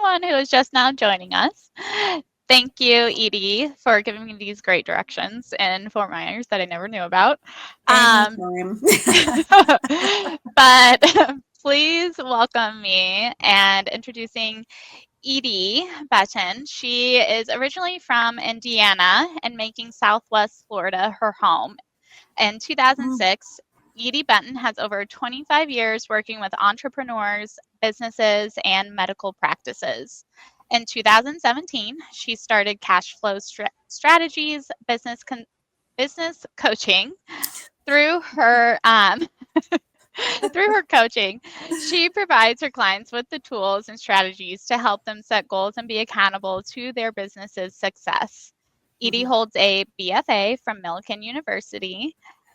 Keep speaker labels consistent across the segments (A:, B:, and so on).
A: anyone who is just now joining us, thank you, Edie, for giving me these great directions in Fort Myers that I never knew about.
B: Anytime.
A: But please welcome me and introducing Edie Betton. She is originally from Indiana and making Southwest Florida her home. In 2006, Edie Benton has over 25 years working with entrepreneurs, businesses, and medical practices. In 2017, she started Cash Flow Strategies business coaching through her through her coaching. She provides her clients with the tools and strategies to help them set goals and be accountable to their business's success. Edie holds a BFA from Millikan University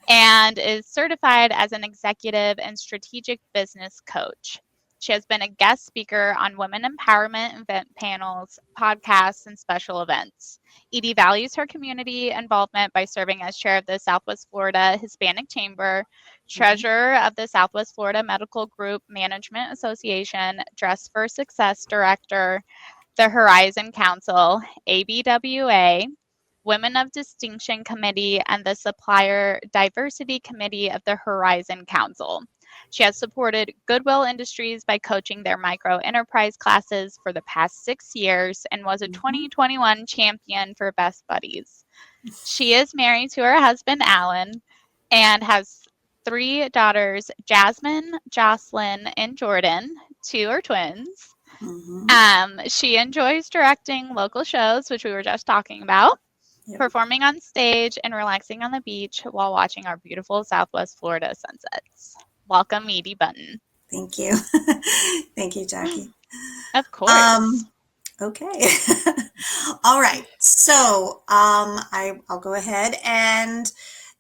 A: and is certified as an executive and strategic business coach. She has been a guest speaker on women empowerment event panels, podcasts, and special events. Edie values her community involvement by serving as chair of the Southwest Florida Hispanic Chamber, treasurer of the Southwest Florida Medical Group Management Association, Dress for Success director, the Horizon Council, ABWA, Women of Distinction Committee, and the Supplier Diversity Committee of the Horizon Council. She has supported Goodwill Industries by coaching their micro enterprise classes for the past 6 years and was a 2021 champion for Best Buddies. She is married to her husband, Alan, and has 3 daughters, Jasmine, Jocelyn, and Jordan. 2 are twins. She enjoys directing local shows, which we were just talking about, performing on stage, and relaxing on the beach while watching our beautiful Southwest Florida sunsets. Welcome, Edie Benton.
B: Thank you. Thank you, Jackie.
A: Of course.
B: Okay. All right. So I'll go ahead, and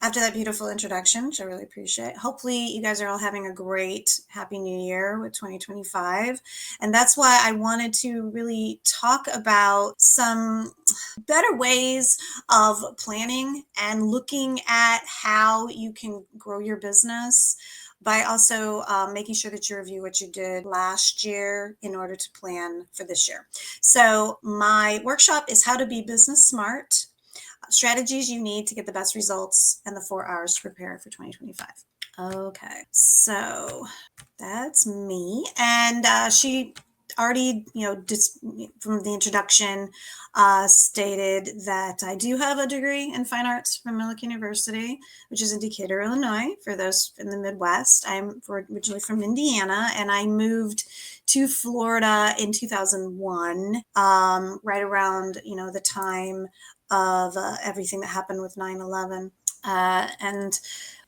B: after that beautiful introduction, which I really appreciate, hopefully you guys are all having a great Happy New Year with 2025. And that's why I wanted to really talk about some better ways of planning and looking at how you can grow your business by also making sure that you review what you did last year in order to plan for this year. So my workshop is How to Be Business Smart, strategies you need to get the best results, and the 4 hours to prepare for 2025. Okay, so that's me. And she already, just from the introduction, stated that I do have a degree in fine arts from Millikan University, which is in Decatur, Illinois, for those in the Midwest. I'm originally from Indiana, and I moved to Florida in 2001, right around, the time of everything that happened with 9/11. And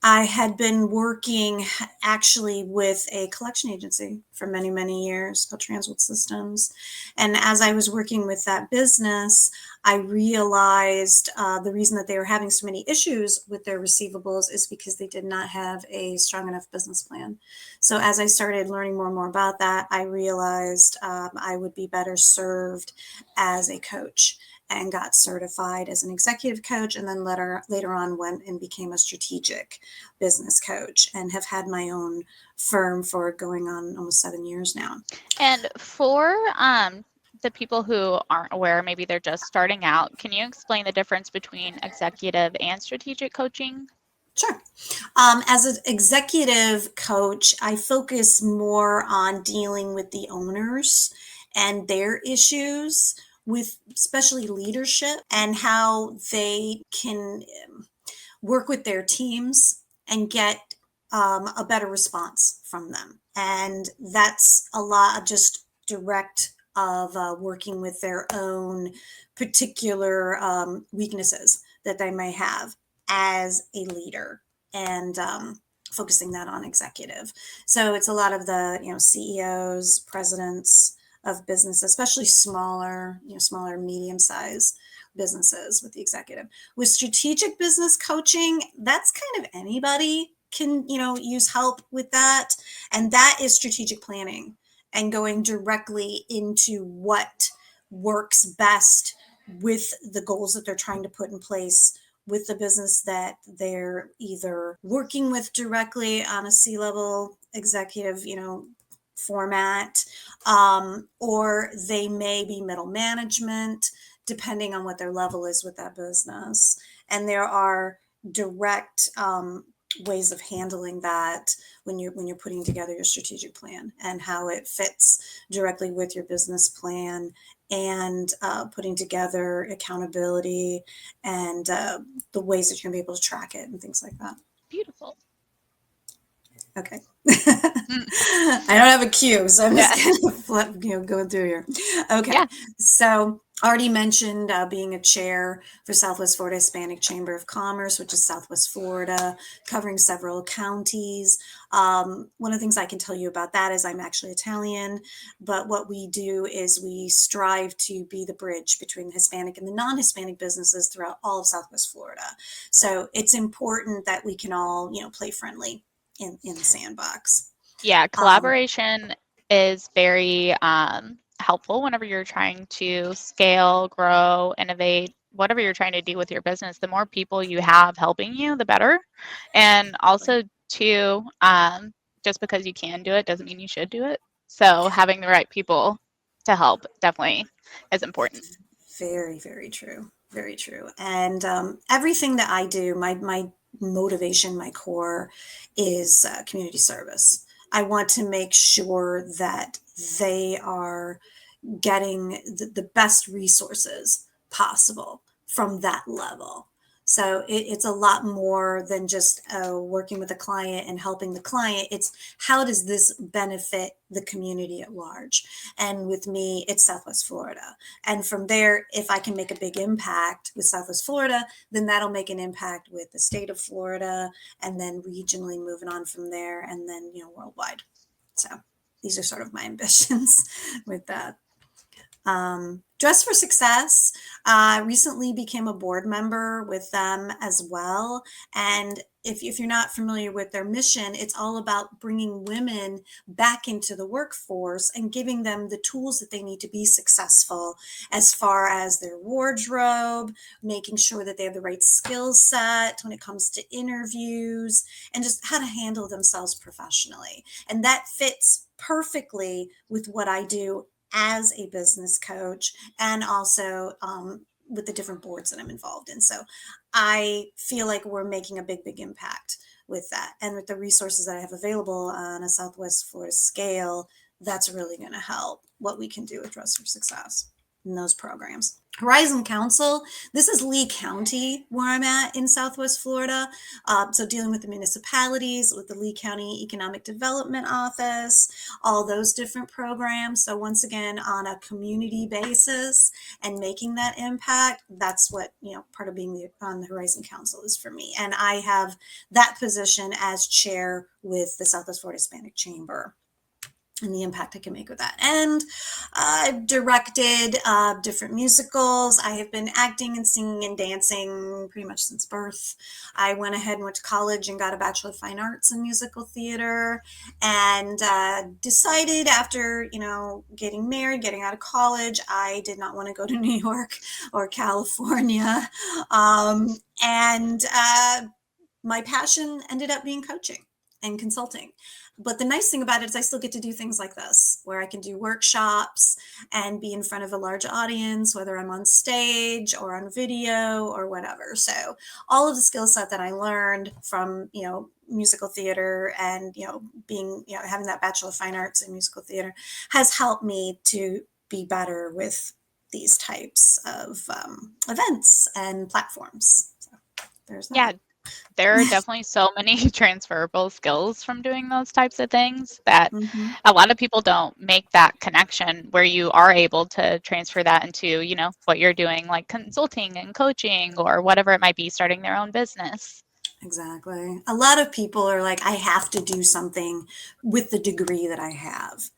B: I had been working actually with a collection agency for many, many years called Transworld Systems. And as I was working with that business, I realized the reason that they were having so many issues with their receivables is because they did not have a strong enough business plan. So as I started learning more and more about that, I realized I would be better served as a coach, and got certified as an executive coach, and then later on went and became a strategic business coach, and have had my own firm for going on almost 7 years now.
A: And for the people who aren't aware, maybe they're just starting out, can you explain the difference between executive and strategic coaching?
B: Sure. As an executive coach, I focus more on dealing with the owners and their issues, with especially leadership, and how they can work with their teams and get a better response from them. And that's a lot of just direct of working with their own particular weaknesses that they may have as a leader, and focusing that on executive. So it's a lot of the CEOs, presidents of business, especially smaller, medium-sized businesses with the executive. With strategic business coaching, that's kind of anybody can, use help with that. And that is strategic planning and going directly into what works best with the goals that they're trying to put in place with the business that they're either working with directly on a C-level executive, format, or they may be middle management, depending on what their level is with that business. And there are direct ways of handling that when you're putting together your strategic plan and how it fits directly with your business plan, and putting together accountability and the ways that you're going to be able to track it and things like that.
A: Beautiful.
B: Okay.
A: Mm,
B: I don't have a cue, so I'm just
A: yeah.
B: kind of going through here. Okay.
A: Yeah.
B: So already mentioned being a chair for Southwest Florida Hispanic Chamber of Commerce, which is Southwest Florida, covering several counties. One of the things I can tell you about that is I'm actually Italian, but what we do is we strive to be the bridge between the Hispanic and the non-Hispanic businesses throughout all of Southwest Florida. So it's important that we can all, play friendly in the sandbox.
A: Yeah,
B: Um,
A: collaboration is very helpful whenever you're trying to scale, grow, innovate, whatever you're trying to do with your business. The more people you have helping you, the better. And also, too, just because you can do it doesn't mean you should do it. So having the right people to help definitely is important.
B: Very, very true. Very true. And everything that I do, my motivation, my core is community service. I want to make sure that they are getting the best resources possible from that level. So it's a lot more than just working with a client and helping the client. It's how does this benefit the community at large? And with me, it's Southwest Florida. And from there, if I can make a big impact with Southwest Florida, then that'll make an impact with the state of Florida, and then regionally moving on from there, and then, worldwide. So these are sort of my ambitions with that. Dress for Success recently became a board member with them as well. And if you're not familiar with their mission, it's all about bringing women back into the workforce and giving them the tools that they need to be successful, as far as their wardrobe, making sure that they have the right skill set when it comes to interviews, and just how to handle themselves professionally. And that fits perfectly with what I do as a business coach, and also with the different boards that I'm involved in. So I feel like we're making a big, big impact with that. And with the resources that I have available on a Southwest Florida scale, that's really going to help what we can do with Dress for Success in those programs. Horizon Council, this is Lee County where I'm at in Southwest Florida. So dealing with the municipalities, with the Lee County Economic Development Office, all those different programs. So once again, on a community basis and making that impact, that's what, part of being on the Horizon Council is for me. And I have that position as chair with the Southwest Florida Hispanic Chamber, and the impact I can make with that. And I've directed different musicals. I have been acting and singing and dancing pretty much since birth. I went ahead and went to college and got a Bachelor of Fine Arts in Musical Theater, and decided after, getting married, getting out of college, I did not want to go to New York or California. And my passion ended up being coaching and consulting. But the nice thing about it is I still get to do things like this, where I can do workshops and be in front of a large audience, whether I'm on stage or on video or whatever. So all of the skill set that I learned from, musical theater and, being, having that Bachelor of Fine Arts in Musical Theater has helped me to be better with these types of events and platforms. So there's
A: Yeah,
B: that.
A: there are definitely so many transferable skills from doing those types of things that
B: Mhm.
A: a lot of people don't make that connection where you are able to transfer that into, what you're doing, like consulting and coaching or whatever it might be, starting their own business.
B: Exactly. A lot of people are like, I have to do something with the degree that I have.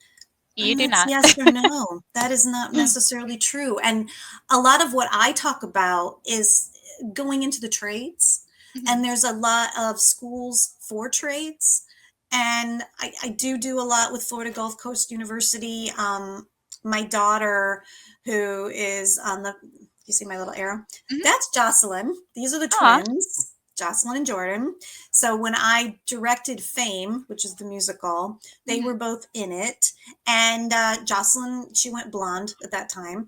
A: You
B: And
A: do
B: that's
A: not.
B: yes or no. That is not necessarily true. And a lot of what I talk about is going into the trades.
A: Mhm.
B: And there's a lot of schools for trades. And I do a lot with Florida Gulf Coast University. My daughter, who is on the, you see my little arrow?
A: Mhm.
B: That's Jocelyn. These are the
A: Aw,
B: twins. Jocelyn and Jordan. So when I directed Fame, which is the musical, they were
A: Mhm.
B: both in it. And Jocelyn, she went blonde at that time.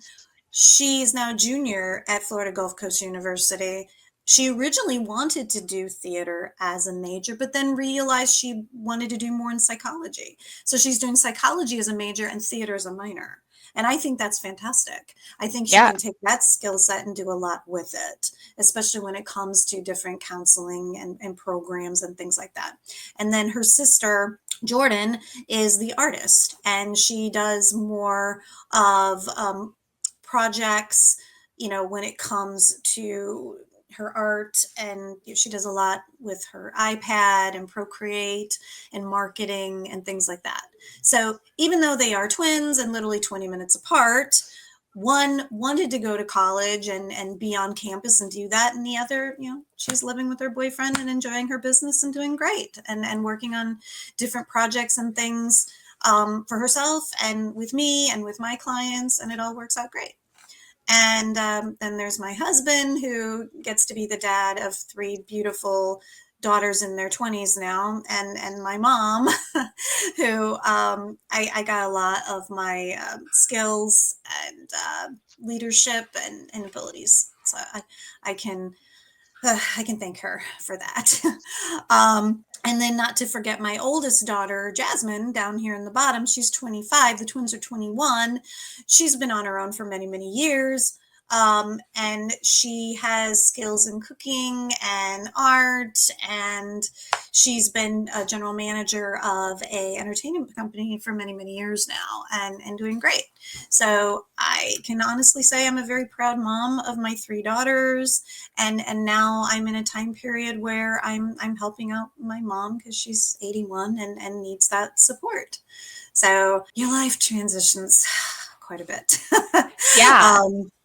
B: She's now a junior at Florida Gulf Coast University. She originally wanted to do theater as a major, but then realized she wanted to do more in psychology. So she's doing psychology as a major and theater as a minor. And I think that's fantastic. I think she
A: Yeah.
B: can take that skill set and do a lot with it, especially when it comes to different counseling and programs and things like that. And then her sister, Jordan, is the artist, and she does more of projects, when it comes to her art, and she does a lot with her iPad and Procreate and marketing and things like that. So even though they are twins and literally 20 minutes apart, one wanted to go to college and be on campus and do that, and the other, she's living with her boyfriend and enjoying her business and doing great, and working on different projects and things, for herself and with me and with my clients, and it all works out great. And then there's my husband, who gets to be the dad of three beautiful daughters in their 20s now, and my mom, who, I got a lot of my skills and leadership and abilities. So I can I can thank her for that. And then, not to forget my oldest daughter, Jasmine, down here in the bottom. She's 25. The twins are 21. She's been on her own for many, many years. And she has skills in cooking and art, and she's been a general manager of a entertainment company for many, many years now, and doing great. So I can honestly say I'm a very proud mom of my three daughters, and now I'm in a time period where I'm helping out my mom because she's 81 and needs that support. So your life transitions quite a bit,
A: Yeah.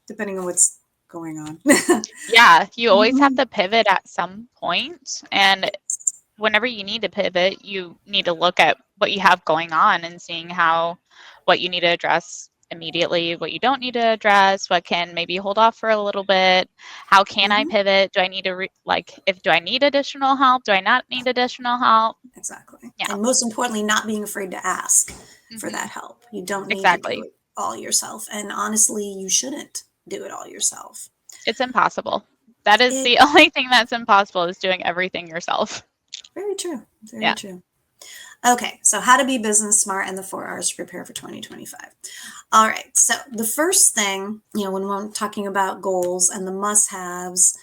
B: depending on what's going on.
A: Yeah. You always have
B: Mhm.
A: to pivot at some point, and whenever you need to pivot, you need to look at what you have going on and seeing how what you need to address immediately, what you don't need to address, what can maybe hold off for a little bit. How can I
B: Mhm.
A: pivot? Do I need to like if do I need additional help? Do I not need additional help?
B: Exactly.
A: Yeah.
B: And most importantly, not being afraid to ask for that
A: Mhm.
B: help. You don't need to do
A: Exactly.
B: it all yourself. And honestly, you shouldn't do it all yourself.
A: It's impossible. That is
B: It
A: the only thing that's impossible is doing everything yourself.
B: Very true. Very
A: Yeah.
B: true. Okay, so how to be business smart and the 4 hours to prepare for 2025. All right, so the first thing, when we're talking about goals and the must haves,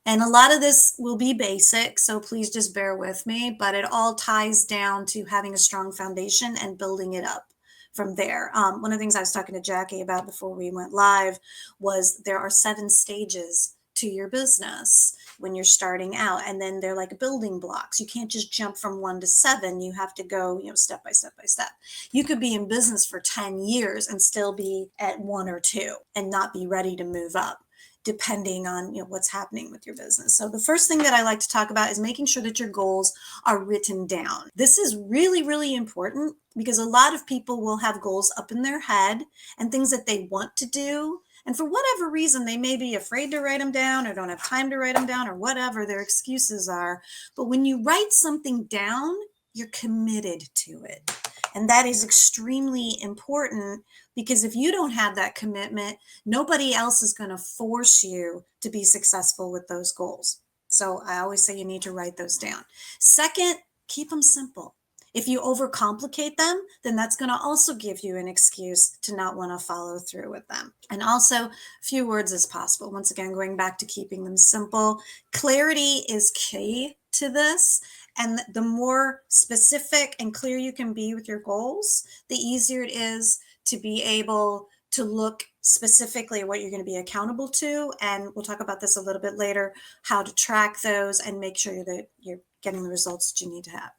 B: and a lot of this will be basic, so please just bear with me, but it all ties down to having a strong foundation and building it up from there. One of the things I was talking to Jackie about before we went live was there are 7 stages to your business when you're starting out, and then they're like building blocks. You can't just jump from 1 to 7. You have to go, step by step by step. You could be in business for 10 years and still be at 1 or 2 and not be ready to move up, depending on what's happening with your business. So the first thing that I like to talk about is making sure that your goals are written down. This is really, really important because a lot of people will have goals up in their head and things that they want to do, and for whatever reason, they may be afraid to write them down or don't have time to write them down or whatever their excuses are. But when you write something down, you're committed to it. And that is extremely important, because if you don't have that commitment, nobody else is going to force you to be successful with those goals. So I always say you need to write those down. Second, keep them simple. If you overcomplicate them, then that's going to also give you an excuse to not want to follow through with them. And also, few words as possible. Once again, going back to keeping them simple, clarity is key to this. And the more specific and clear you can be with your goals, the easier it is to be able to look specifically at what you're going to be accountable to. And we'll talk about this a little bit later, how to track those and make sure that you're getting the results that you need to have.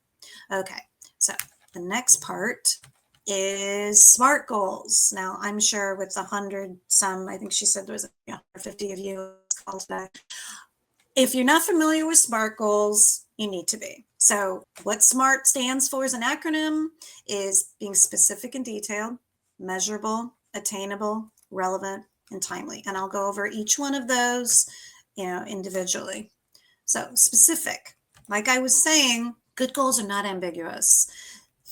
B: Okay, so the next part is SMART goals. Now, I'm sure with 100 some, I think she said there was 150 of you called today. If you're not familiar with SMART goals, you need to be. So what SMART stands for as an acronym is being specific and detailed, measurable, attainable, relevant, and timely. And I'll go over each one of those, individually. So specific, like I was saying, good goals are not ambiguous.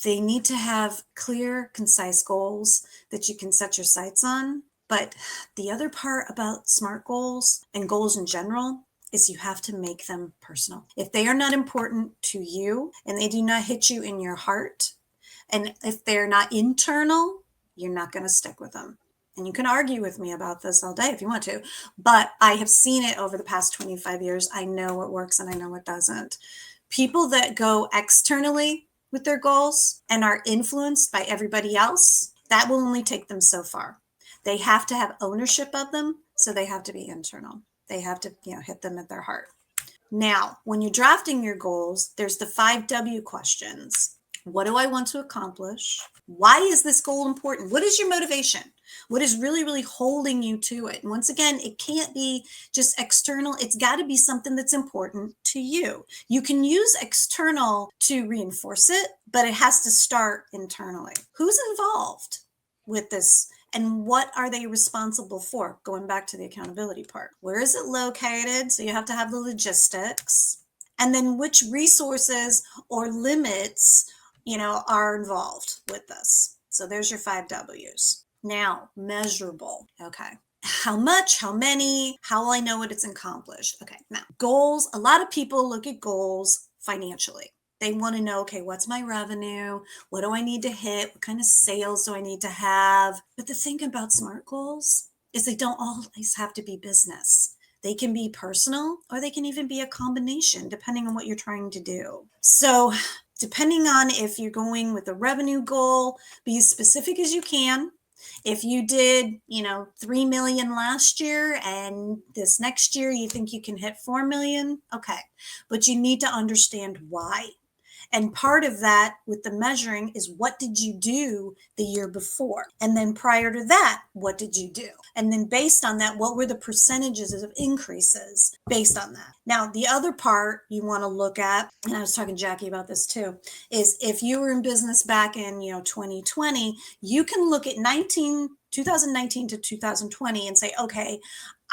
B: They need to have clear, concise goals that you can set your sights on. But the other part about SMART goals and goals in general is you have to make them personal. If they are not important to you and they do not hit you in your heart, and if they're not internal, you're not going to stick with them. And you can argue with me about this all day if you want to, but I have seen it over the past 25 years. I know what works and I know what doesn't. People that go externally with their goals and are influenced by everybody else, that will only take them so far. They have to have ownership of them, so they have to be internal. They have to, hit them at their heart. Now, when you're drafting your goals, there's the 5W questions. What do I want to accomplish? Why is this goal important? What is your motivation? What is really, really holding you to it? And once again, it can't be just external. It's got to be something that's important to you. You can use external to reinforce it, but it has to start internally. Who's involved with this? And what are they responsible for? Going back to the accountability part. Where is it located? So you have to have the logistics. And then which resources or limits, are involved with this. So there's your 5Ws. Now, measurable. Okay. How much, how many, how will I know what it's accomplished? Okay. Now, goals. A lot of people look at goals financially. They want to know, okay, what's my revenue? What do I need to hit? What kind of sales do I need to have? But the thing about SMART goals is they don't always have to be business. They can be personal, or they can even be a combination depending on what you're trying to do. So depending on if you're going with a revenue goal, be as specific as you can. If you did, 3 million last year and this next year you think you can hit 4 million, okay. But you need to understand why. And part of that with the measuring is, what did you do the year before? And then prior to that, what did you do? And then based on that, what were the percentages of increases based on that? Now, the other part you want to look at, and I was talking to Jackie about this too, is if you were in business back in, 2020, you can look at 2019 to 2020 and say, okay,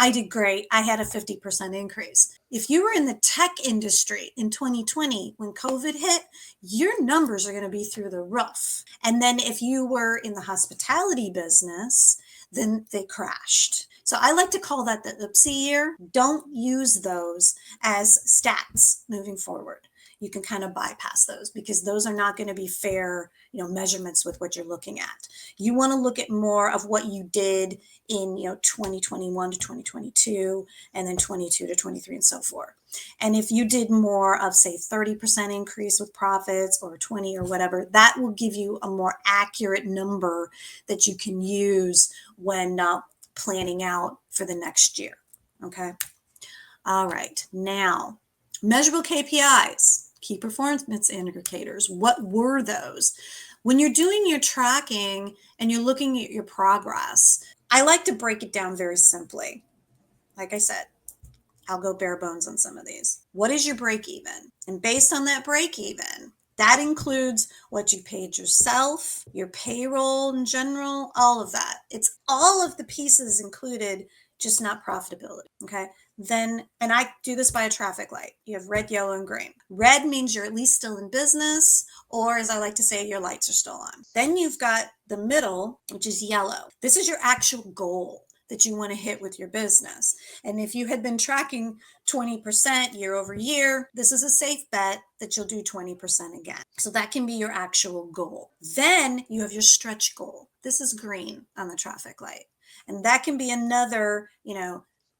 B: I did great. I had a 50% increase. If you were in the tech industry in 2020, when COVID hit, your numbers are going to be through the roof. And then if you were in the hospitality business, then they crashed. So I like to call that the oopsie year. Don't use those as stats moving forward. You can kind of bypass those because those are not going to be fair, measurements with what you're looking at. You want to look at more of what you did in, 2021 to 2022, and then 22 to 23 and so forth. And if you did more of, say, 30% increase with profits or 20 or whatever, that will give you a more accurate number that you can use when planning out for the next year. Okay. All right. Now, measurable KPIs. Key performance indicators. What were those? When you're doing your tracking and you're looking at your progress, I like to break it down very simply. Like I said, I'll go bare bones on some of these. What is your break even? And based on that break even, that includes what you paid yourself, your payroll in general, all of that. It's all of the pieces included, just not profitability. Okay. Then, and I do this by a traffic light. You have red, yellow, and green. Red means you're at least still in business, or as I like to say, your lights are still on. Then you've got the middle, which is yellow. This is your actual goal that you want to hit with your business. And if you had been tracking 20% year over year, this is a safe bet that you'll do 20% again. So that can be your actual goal. Then you have your stretch goal. This is green on the traffic light. And that can be another,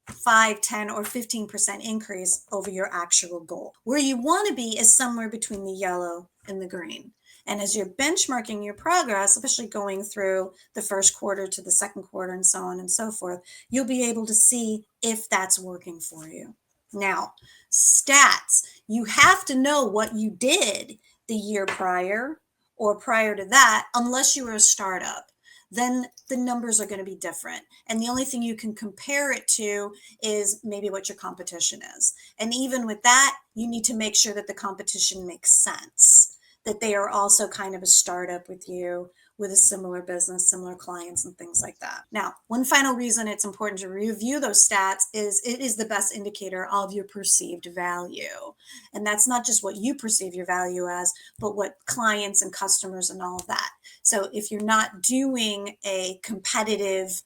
B: 5, 10, or 15% increase over your actual goal. Where you want to be is somewhere between the yellow and the green. And as you're benchmarking your progress, especially going through the first quarter to the second quarter and so on and so forth, you'll be able to see if that's working for you. Now, stats. You have to know what you did the year prior or prior to that, unless you were a startup. Then the numbers are going to be different. And the only thing you can compare it to is maybe what your competition is. And even with that, you need to make sure that the competition makes sense, that they are also kind of a startup with you, with a similar business, similar clients, and things like that. Now, one final reason it's important to review those stats is it is the best indicator of your perceived value. And that's not just what you perceive your value as, but what clients and customers and all of that. So if you're not doing a competitive,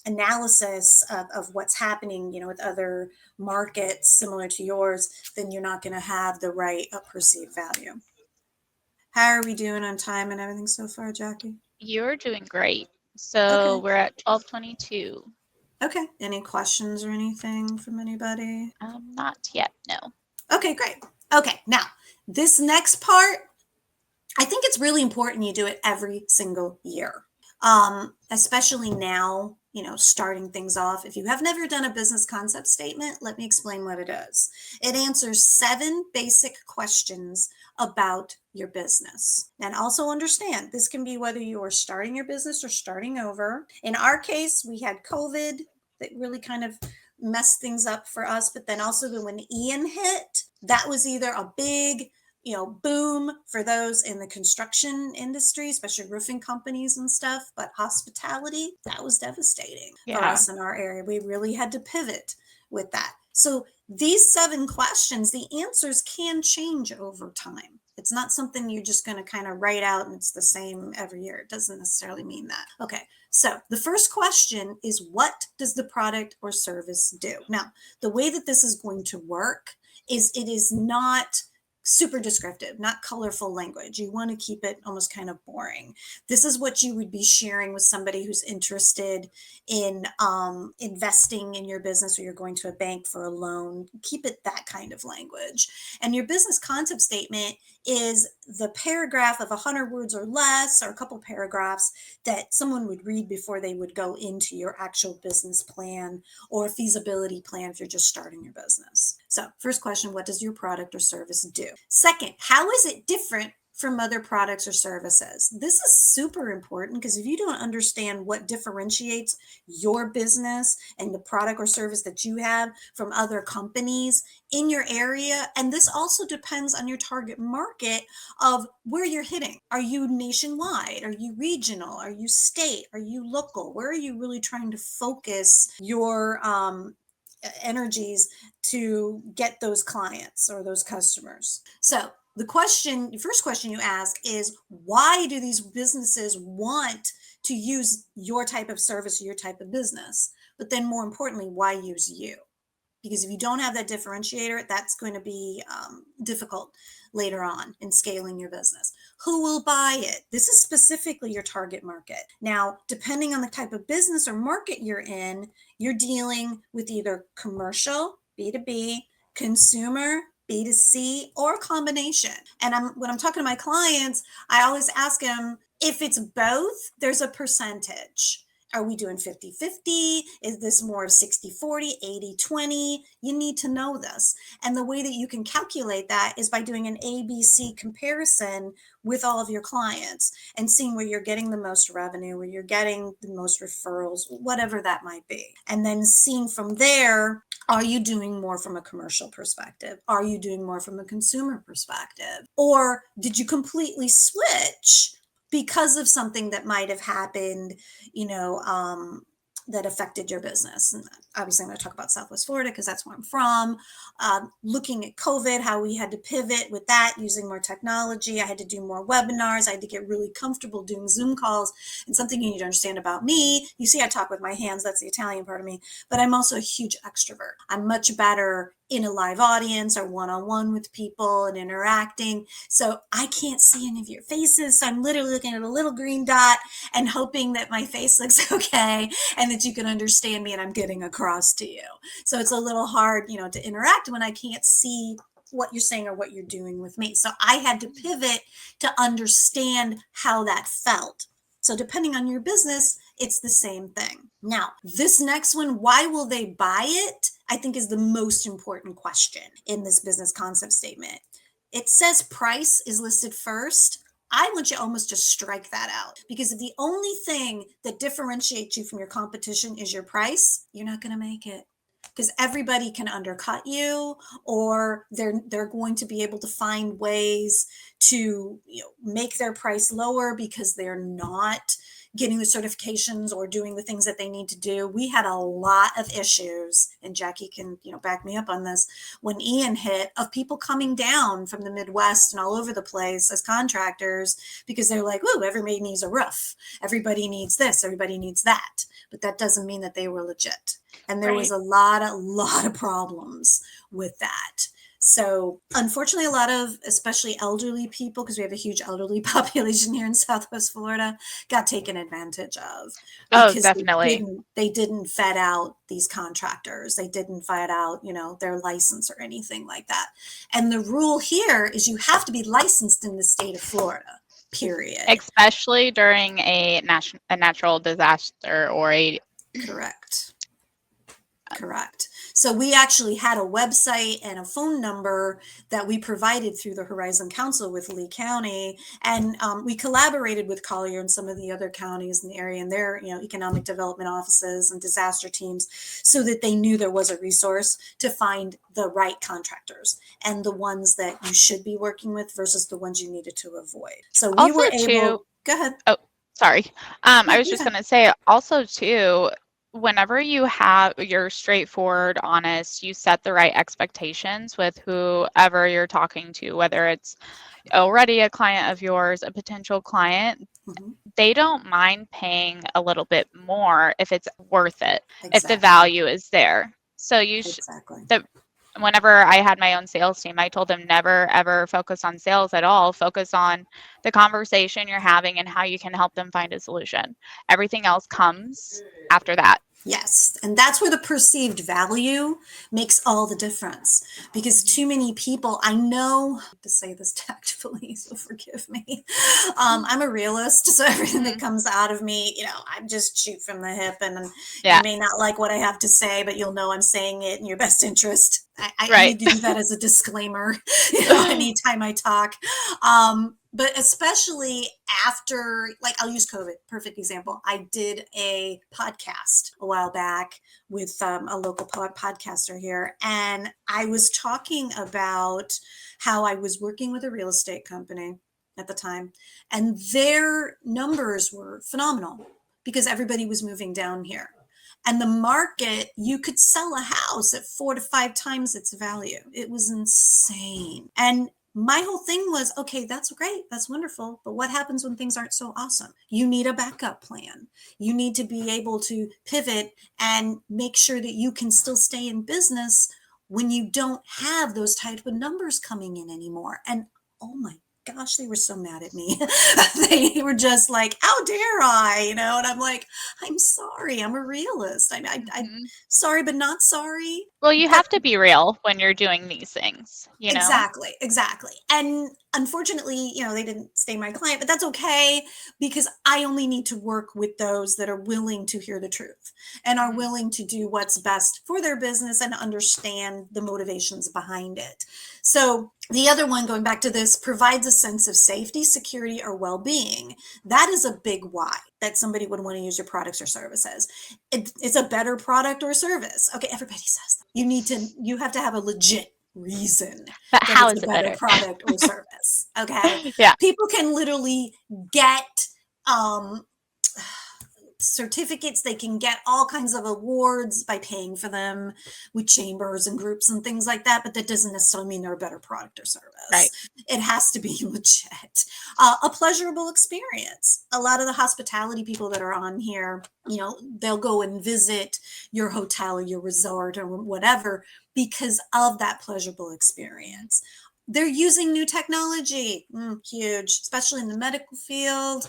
B: analysis of what's happening, with other markets similar to yours, then you're not going to have the right perceived value. How are we doing on time and everything so far, Jackie?
A: You're doing great. So
B: Okay.
A: we're at 12:22.
B: Okay. Any questions or anything from anybody?
A: Not yet, no.
B: Okay, great. Okay, now this next part, I think it's really important you do it every single year. Especially now, starting things off. If you have never done a business concept statement, let me explain what it is. It answers 7 basic questions about your business. And also understand this can be whether you are starting your business or starting over. In our case, we had COVID that really kind of messed things up for us. But then also when Ian hit, that was either a big boom for those in the construction industry, especially roofing companies and stuff. But hospitality, that was devastating for
A: Yeah.
B: us in our area. We really had to pivot with that. So these 7 questions, the answers can change over time. It's not something you're just going to kind of write out and it's the same every year. It doesn't necessarily mean that. Okay, so the first question is, what does the product or service do? Now, the way that this is going to work is it is not super descriptive, not colorful language. You want to keep it almost kind of boring. This is what you would be sharing with somebody who's interested in investing in your business, or you're going to a bank for a loan. Keep it that kind of language. And your business concept statement is the paragraph of 100 words or less, or a couple paragraphs that someone would read before they would go into your actual business plan or feasibility plan if you're just starting your business. So first question, what does your product or service do? Second, how is it different from other products or services? This is super important, because if you don't understand what differentiates your business and the product or service that you have from other companies in your area, and this also depends on your target market of where you're hitting. Are you nationwide? Are you regional? Are you state? Are you local? Where are you really trying to focus your energies to get those clients or those customers? So the first question you ask is, why do these businesses want to use your type of service or your type of business? But then more importantly, why use you? Because if you don't have that differentiator, that's going to be difficult later on in scaling your business. Who will buy it? This is specifically your target market. Now, depending on the type of business or market you're in, you're dealing with either commercial, B2B, consumer, B2C, or a combination. And when I'm talking to my clients, I always ask them, if it's both, there's a percentage. Are we doing 50-50? Is this more of 60-40, 80-20? You need to know this. And the way that you can calculate that is by doing an ABC comparison with all of your clients and seeing where you're getting the most revenue, where you're getting the most referrals, whatever that might be. And then seeing from there, are you doing more from a commercial perspective? Are you doing more from a consumer perspective? Or did you completely switch because of something that might have happened, that affected your business? And obviously, I'm going to talk about Southwest Florida because that's where I'm from. Looking at COVID, how we had to pivot with that, using more technology. I had to do more webinars. I had to get really comfortable doing Zoom calls. And something you need to understand about me, you see I talk with my hands, that's the Italian part of me, but I'm also a huge extrovert. I'm much better in a live audience or one-on-one with people and interacting. So I can't see any of your faces. So I'm literally looking at a little green dot and hoping that my face looks okay and that you can understand me and I'm getting across to you. So it's a little hard, to interact when I can't see what you're saying or what you're doing with me. So I had to pivot to understand how that felt. So depending on your business, it's the same thing. Now, this next one, why will they buy it? I think is the most important question in this business concept statement. It says price is listed first. I want you almost to strike that out, because if the only thing that differentiates you from your competition is your price, you're not going to make it. because everybody can undercut you, or they're going to be able to find ways to, make their price lower because they're not getting the certifications or doing the things that they need to do. We had a lot of issues, and Jackie can, back me up on this, when Ian hit, of people coming down from the Midwest and all over the place as contractors because they're like, "Ooh, everybody needs a roof. Everybody needs this. Everybody needs that." But that doesn't mean that they were legit. And there was
A: Right.
B: a lot of problems with that. So unfortunately, a lot of, especially elderly people, because we have a huge elderly population here in Southwest Florida, got taken advantage of
A: Oh,
B: because
A: definitely.
B: they didn't vet out these contractors. They didn't vet out, their license or anything like that. And the rule here is you have to be licensed in the state of Florida, period.
A: Especially during a natural disaster or a
B: Correct. Correct. So we actually had a website and a phone number that we provided through the Horizon Council with Lee County, and we collaborated with Collier and some of the other counties in the area and their, economic development offices and disaster teams, so that they knew there was a resource to find the right contractors and the ones that you should be working with versus the ones you needed to avoid. So we
A: also
B: were
A: too.
B: able. Go ahead.
A: Oh, sorry.
B: No,
A: I was
B: you're
A: just
B: fine.
A: going to say also too, whenever you're straightforward, honest, you set the right expectations with whoever you're talking to, whether it's already a client of yours, a potential client,
B: Mm-hmm.
A: they don't mind paying a little bit more if it's worth it, if the
B: Exactly.
A: value is there. So
B: Exactly.
A: the whenever I had my own sales team, I told them never ever focus on sales at all. Focus on the conversation you're having and how you can help them find a solution. Everything else comes after that.
B: Yes. And that's where the perceived value makes all the difference, because
A: Mhm.
B: too many people, I know to say this tactfully, so forgive me. I'm a realist. So everything that
A: Mhm.
B: comes out of me, I just shoot from the hip, and you
A: Yeah,
B: may not like what I have to say, but you'll know I'm saying it in your best interest. I
A: right.
B: need to do that as a disclaimer, anytime I talk. But especially after, like, I'll use COVID, perfect example. I did a podcast a while back with a local podcaster here, and I was talking about how I was working with a real estate company at the time, and their numbers were phenomenal because everybody was moving down here. And the market, you could sell a house at 4 to 5 times its value. It was insane. And my whole thing was, okay, that's great. That's wonderful. But what happens when things aren't so awesome? You need a backup plan. You need to be able to pivot and make sure that you can still stay in business when you don't have those type of numbers coming in anymore. And oh my gosh, they were so mad at me. They were just like, how dare I? And I'm like, I'm sorry. I'm a realist. I
A: Mhm.
B: sorry, but not sorry.
A: Well, you
B: But
A: have to be real when you're doing these things, you know?
B: exactly, exactly. And unfortunately, they didn't stay my client, but that's okay, because I only need to work with those that are willing to hear the truth and are
A: Mhm.
B: willing to do what's best for their business and understand the motivations behind it. So, the other one, going back to this, provides a sense of safety, security, or well being. That is a big why that somebody would want to use your products or services. It's a better product or service. Okay, everybody says that. You have to have a legit reason
A: But
B: that
A: how
B: it's
A: is
B: a
A: it
B: better
A: better?
B: product or service. Okay.
A: Yeah.
B: People can literally get um, certificates, they can get all kinds of awards by paying for them with chambers and groups and things like that, but that doesn't necessarily mean they're a better product or service.
A: Right.
B: It has to be legit. A pleasurable experience. A lot of the hospitality people that are on here, they'll go and visit your hotel or your resort or whatever because of that pleasurable
A: Mhm.
B: experience. They're using new technology, huge, especially in the medical field,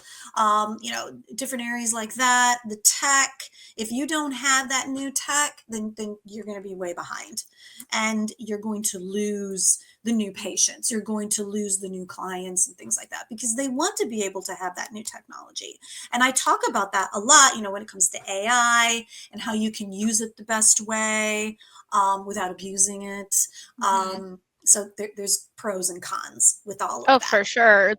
B: different areas like that. The tech, if you don't have that new tech, then you're going to be way behind, and you're going to lose the new patients. You're going to lose the new clients and things like that, because they want to be able to have that new technology. And I talk about that a lot, when it comes to AI and how you can use it the best way, without abusing it.
A: Mhm.
B: So there's pros and cons with all of
A: Oh,
B: that.
A: for sure.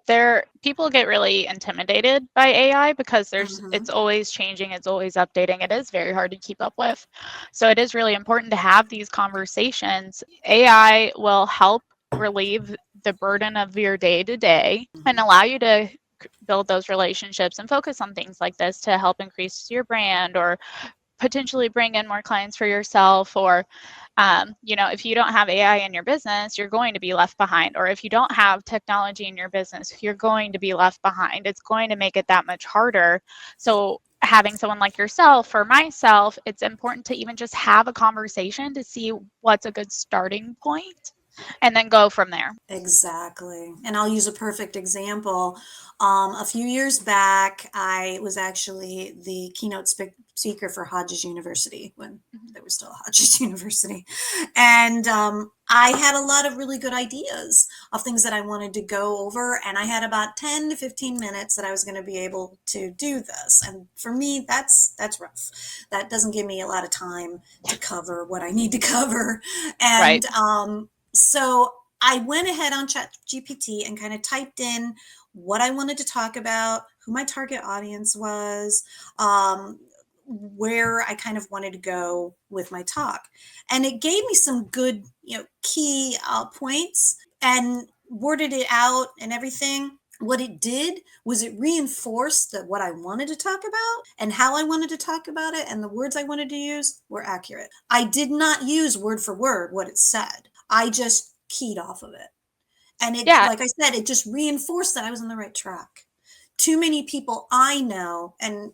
A: People get really intimidated by AI because it's
B: Hmm.
A: always changing, it's always updating. It is very hard to keep up with. So it is really important to have these conversations. AI will help relieve the burden of your day to day and allow you to build those relationships and focus on things like this to help increase your brand or potentially bring in more clients for yourself. Or if you don't have AI in your business, you're going to be left behind. Or if you don't have technology in your business, you're going to be left behind. It's going to make it that much harder. So having someone like yourself or myself, it's important to even just have a conversation to see what's a good starting point and then go from there.
B: Exactly. And I'll use a perfect example. A few years back, I was actually the keynote speaker for Hodges University when
A: Mhm.
B: there was still a Hodges University. And I had a lot of really good ideas of things that I wanted to go over. And I had about 10 to 15 minutes that I was going to be able to do this. And for me, that's rough. That doesn't give me a lot of time to cover what I need to cover.
A: Right.
B: And so I went ahead on ChatGPT and kind of typed in what I wanted to talk about, who my target audience was, um, where I kind of wanted to go with my talk. And it gave me some good, key points and worded it out and everything. What it did was it reinforced that what I wanted to talk about and how I wanted to talk about it and the words I wanted to use were accurate. I did not use word for word what it said. I just keyed off of it. And it,
A: Yeah.
B: like I said, it just reinforced that I was on the right track. Too many people I know, and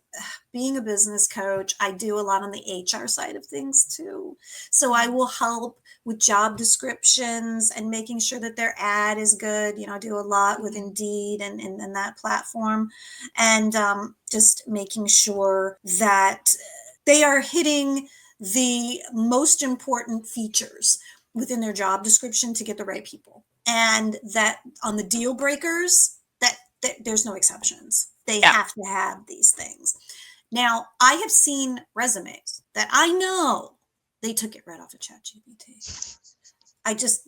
B: being a business coach, I do a lot on the HR side of things too. So I
A: Mhm.
B: will help with job descriptions and making sure that their ad is good. I do a lot with
A: Mhm.
B: Indeed and that platform, and just making sure that they are hitting the most important features within their job description to get the right people, and that on the deal breakers that there's no exceptions. They
A: Yeah.
B: have to have these things. Now I have seen resumes that I know they took it right off of ChatGPT. I just,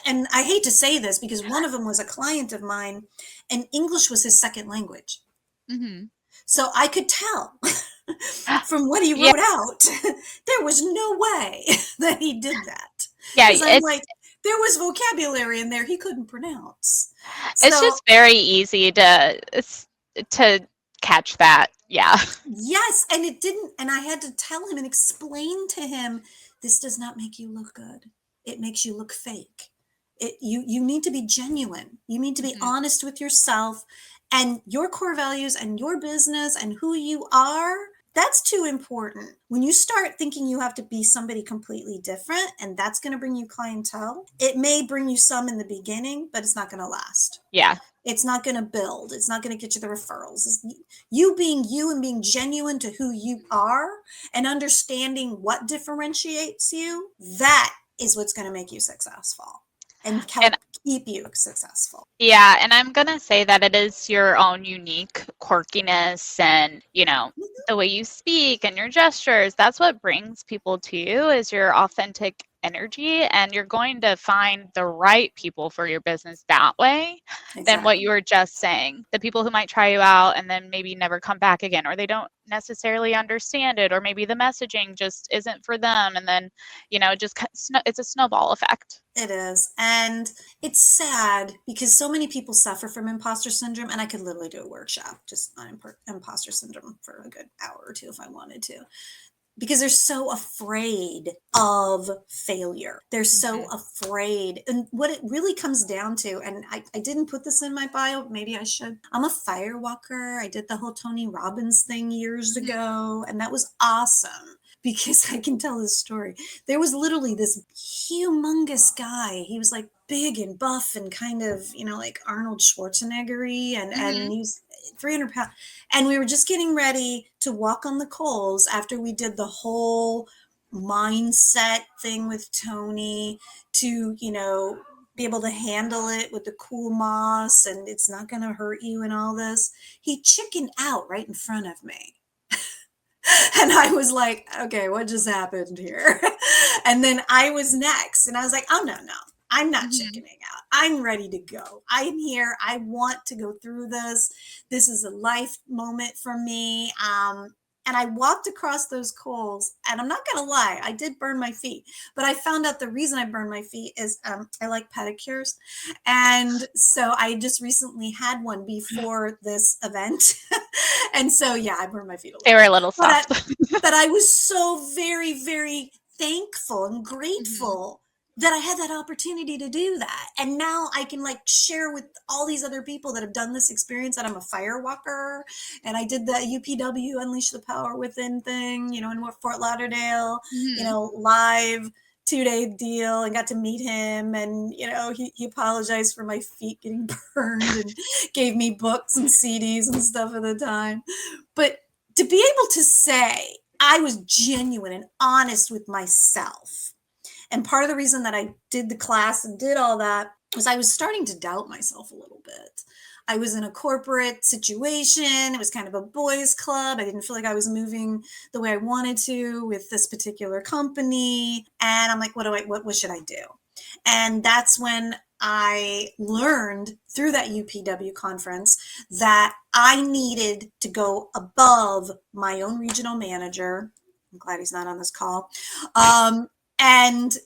B: and I hate to say this because one of them was a client of mine and English was his second language.
A: Hmm.
B: So I could tell from what he
A: Yeah.
B: wrote out, there was no way that he did that.
A: Yeah.
B: Because I'm like, there was vocabulary in there he couldn't pronounce.
A: It's
B: So,
A: just very easy to catch that. Yeah.
B: yes, and it didn't. And I had to tell him and explain to him this does not make you look good, it makes you look fake. You need to be genuine, you need to be
A: Mhm.
B: honest with yourself and your core values and your business and who you are. That's too important. When you start thinking you have to be somebody completely different and that's going to bring you clientele, it may bring you some in the beginning, but it's not going to last.
A: Yeah.
B: It's not going to build. It's not going to get you the referrals. It's you being you and being genuine to who you are and understanding what differentiates you. That is what's going to make you successful and
A: And
B: help keep you successful.
A: yeah, and I'm gonna say that it is your own unique quirkiness and, the way you speak and your gestures. That's what brings people to you is your authentic energy, and you're going to find the right people for your business that way than what
B: Exactly.
A: you were just saying. The people who might try you out and then maybe never come back again, or they don't necessarily understand it, or maybe the messaging just isn't for them, and then, just it's a snowball effect.
B: It is. And it's sad because so many people suffer from imposter syndrome. And I could literally do a workshop just on imposter syndrome for a good hour or two if I wanted to, because they're so afraid of failure. They're so
A: Mhm.
B: afraid. And what it really comes down to, and I didn't put this in my bio, maybe I should. I'm a firewalker. I did the whole Tony Robbins thing years
A: Mhm.
B: ago, and that was awesome because I can tell this story. There was literally this humongous guy. He was like big and buff and kind of, like Arnold Schwarzenegger, and
A: Mhm.
B: he's 300 pounds. And we were just getting ready to walk on the coals after we did the whole mindset thing with Tony to, be able to handle it with the cool moss and it's not going to hurt you and all this. He chickened out right in front of me. And I was like, okay, what just happened here? And then I was next. And I was like, oh, no, no. I'm not
A: Mhm.
B: chickening out. I'm ready to go. I am here. I want to go through this. This is a life moment for me. And I walked across those coals, and I'm not going to lie, I did burn my feet. But I found out the reason I burned my feet is I like pedicures. And so I just recently had one before this event. And so, yeah, I burned my feet a
A: They
B: little
A: were
B: bit.
A: a little
B: But
A: soft.
B: I was so very, very thankful and
A: Mhm.
B: grateful that I had that opportunity to do that. And now I can like share with all these other people that have done this experience that I'm a fire walker and I did the UPW Unleash the Power Within thing, in Fort Lauderdale,
A: Mhm.
B: live 2-day deal and got to meet him. And, he apologized for my feet getting burned and gave me books and CDs and stuff at the time. But to be able to say I was genuine and honest with myself. And part of the reason that I did the class and did all that was I was starting to doubt myself a little bit. I was in a corporate situation. It was kind of a boys' club. I didn't feel like I was moving the way I wanted to with this particular company. And I'm like, what should I do? And that's when I learned through that UPW conference that I needed to go above my own regional manager. I'm glad he's not on this call. And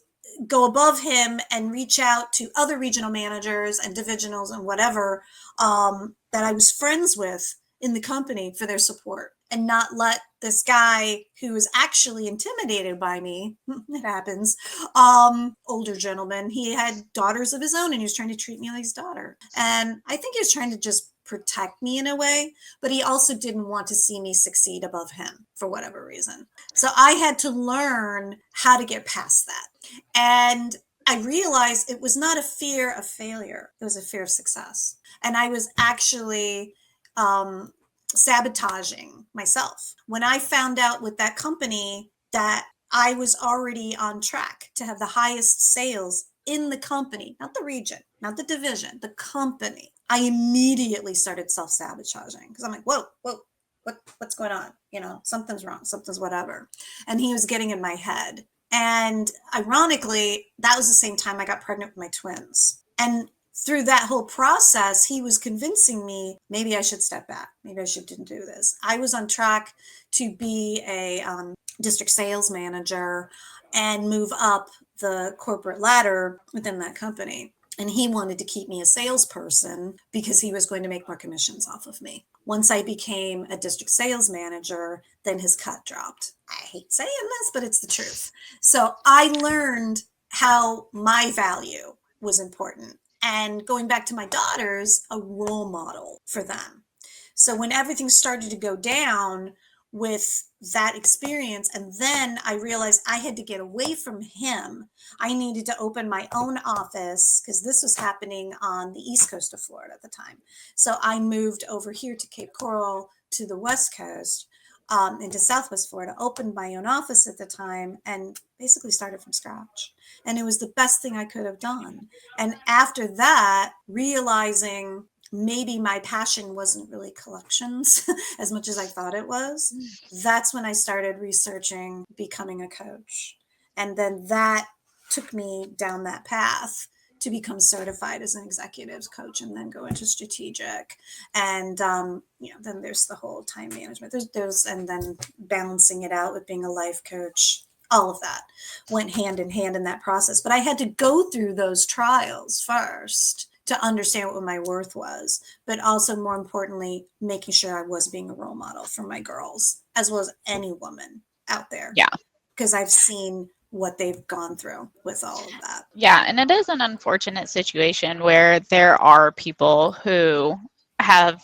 B: go above him and reach out to other regional managers and divisionals and whatever that I was friends with in the company for their support and not let this guy who was actually intimidated by me, it happens, older gentleman, he had daughters of his own and he was trying to treat me like his daughter. And I think he was trying to just protect me in a way, but he also didn't want to see me succeed above him for whatever reason. So I had to learn how to get past that. And I realized it was not a fear of failure, it was a fear of success. And I was actually sabotaging myself. When I found out with that company that I was already on track to have the highest sales in the company, not the region, not the division, the company, I immediately started self sabotaging because I'm like, whoa, what's going on? Something's wrong, something's whatever. And he was getting in my head. And ironically, that was the same time I got pregnant with my twins. And through that whole process, he was convincing me maybe I should step back. Maybe I shouldn't do this. I was on track to be a district sales manager and move up the corporate ladder within that company. And he wanted to keep me a salesperson because he was going to make more commissions off of me. Once I became a district sales manager, then his cut dropped. I hate saying this, but it's the truth. So I learned how my value was important. And going back to my daughters, a role model for them. So when everything started to go down with that experience, and then I realized I had to get away from him. I needed to open my own office because this was happening on the east coast of Florida at the time. So I moved over here to Cape Coral to the west coast, into Southwest Florida, opened my own office at the time, and basically started from scratch. And it was the best thing I could have done. And after that, realizing maybe my passion wasn't really collections as much as I thought it was, that's when I started researching becoming a coach. And then that took me down that path to become certified as an executive coach and then go into strategic. And, then there's the whole time management. And then balancing it out with being a life coach. All of that went hand in hand in that process. But I had to go through those trials first to understand what my worth was, but also more importantly, making sure I was being a role model for my girls, as well as any woman out there,
A: Yeah.
B: because I've seen what they've gone through with all of that.
A: Yeah, and it is an unfortunate situation where there are people who have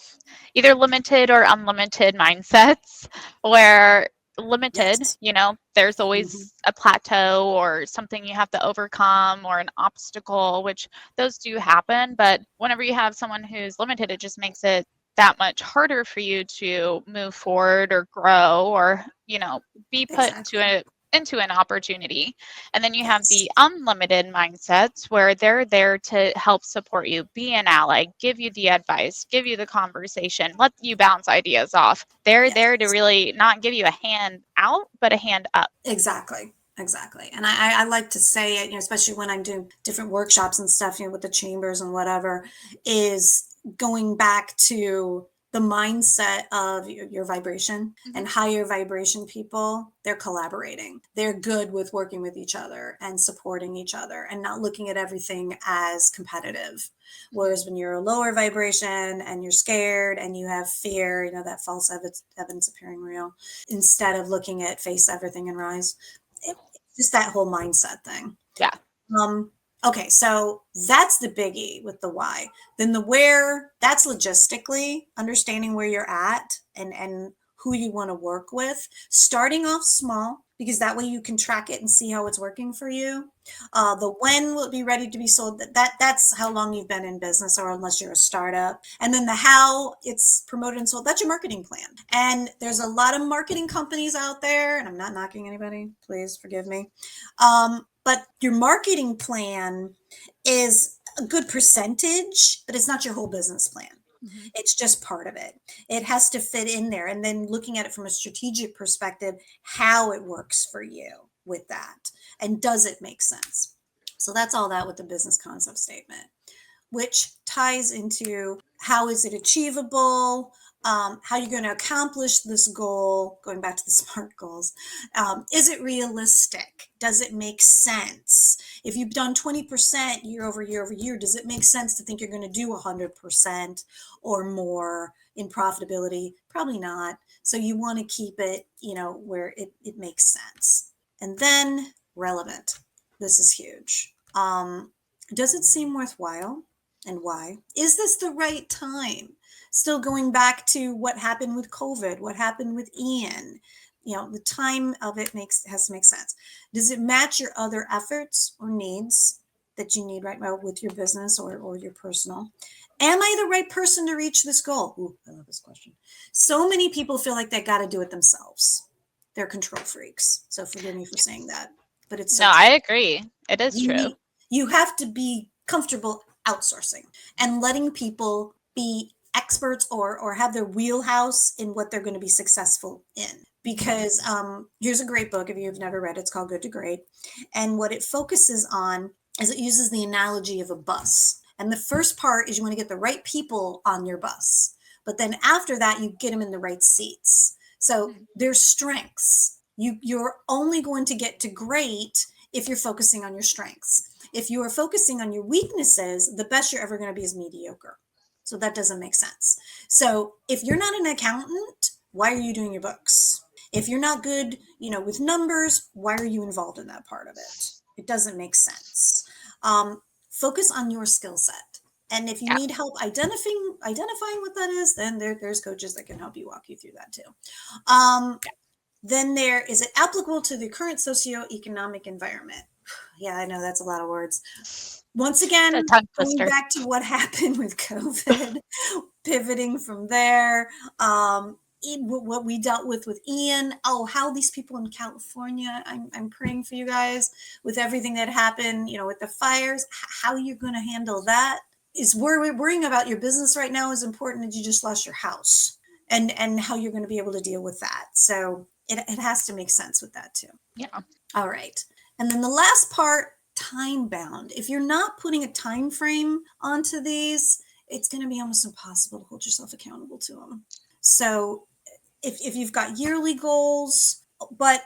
A: either limited or unlimited mindsets where limited,
B: Yes.
A: there's
B: Mm-hmm.
A: always a plateau or something you have to overcome or an obstacle, which those do happen. But whenever you have someone who's limited, it just makes it that much harder for you to move forward or grow or, be put
B: Exactly.
A: into an opportunity. And then you have
B: Yes.
A: the unlimited mindsets where they're there to help support you, be an ally, give you the advice, give you the conversation, let you bounce ideas off. They're there to
B: Yes.
A: really not give you a hand out, but a hand up.
B: Exactly. Exactly. And I like to say it, especially when I'm doing different workshops and stuff, with the chambers and whatever, is going back to the mindset of your vibration,
A: Hmm.
B: and higher vibration people, they're collaborating. They're good with working with each other and supporting each other and not looking at everything as competitive.
A: Hmm.
B: Whereas when you're a lower vibration and you're scared and you have fear, that false evidence appearing real, instead of looking at face everything and rise, it's just that whole mindset thing.
A: Yeah.
B: Um, okay, so that's the biggie with the why. Then the where, that's logistically understanding where you're at and who you want to work with, starting off small because that way you can track it and see how it's working for you. The when will it be ready to be sold? That's how long you've been in business, or unless you're a startup. And then the how it's promoted and sold, that's your marketing plan. And there's a lot of marketing companies out there, and I'm not knocking anybody, please forgive me. But your marketing plan is a good percentage, but it's not your whole business plan.
A: Hmm.
B: It's just part of it. It has to fit in there. And then looking at it from a strategic perspective, how it works for you with that. And does it make sense? So that's all that with the business concept statement, which ties into how is it achievable, how you're going to accomplish this goal, going back to the SMART goals. Is it realistic? Does it make sense? If you've done 20% year over year over year, does it make sense to think you're going to do 100% or more in profitability? Probably not. So you want to keep it, where it makes sense. And then relevant. This is huge. Does it seem worthwhile? And why? Is this the right time? Still going back to what happened with COVID, what happened with Ian, the time of it has to make sense. Does it match your other efforts or needs that you need right now with your business or your personal? Am I the right person to reach this goal? Ooh, I love this question. So many people feel like they got to do it themselves. They're control freaks. So forgive me for saying that, but it's
A: No,
B: so true.
A: I agree. It is
B: You
A: true.
B: need, you have to be comfortable outsourcing and letting people be experts or have their wheelhouse in what they're going to be successful in. Because here's a great book if you've never read it. It's called Good to Great. And what it focuses on is it uses the analogy of a bus. And the first part is you want to get the right people on your bus. But then after that, you get them in the right seats. So
A: Mhm.
B: there's strengths. You're only going to get to great if you're focusing on your strengths. If you are focusing on your weaknesses, the best you're ever going to be is mediocre. So that doesn't make sense. So if you're not an accountant, why are you doing your books? If you're not good, with numbers, why are you involved in that part of it? It doesn't make sense. Focus on your skill set. And if you
A: Yeah.
B: need help identifying what that is, then there's coaches that can help you walk you through that too. Um,
A: Yeah.
B: then there is it applicable to the current socioeconomic environment? Yeah, I know that's a lot of words. Once
A: It's a
B: again,
A: tongue
B: going
A: twister.
B: back to what happened with COVID, pivoting from there, what we dealt with Ian. Oh, how these people in California, I'm praying for you guys with everything that happened, with the fires, how you're going to handle that is worrying about your business right now is important as you just lost your house and how you're going to be able to deal with that. So it has to make sense with that too.
A: Yeah.
B: All right. And then the last part, time bound. If you're not putting a time frame onto these, it's going to be almost impossible to hold yourself accountable to them. So if you've got yearly goals, but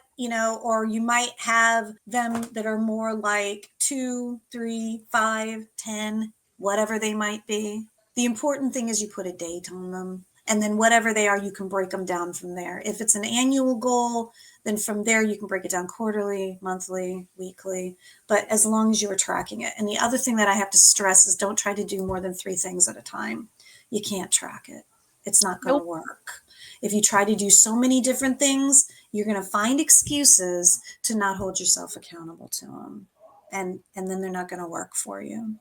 B: or you might have them that are more like 2, 3, 5, 10, whatever they might be. The important thing is you put a date on them. And then whatever they are, you can break them down from there. If it's an annual goal, then from there you can break it down quarterly, monthly, weekly, but as long as you are tracking it. And the other thing that I have to stress is don't try to do more than 3 things at a time. You can't track it. It's not going to
A: Nope.
B: work. If you try to do so many different things, you're going to find excuses to not hold yourself accountable to them. And then they're not going to work for you.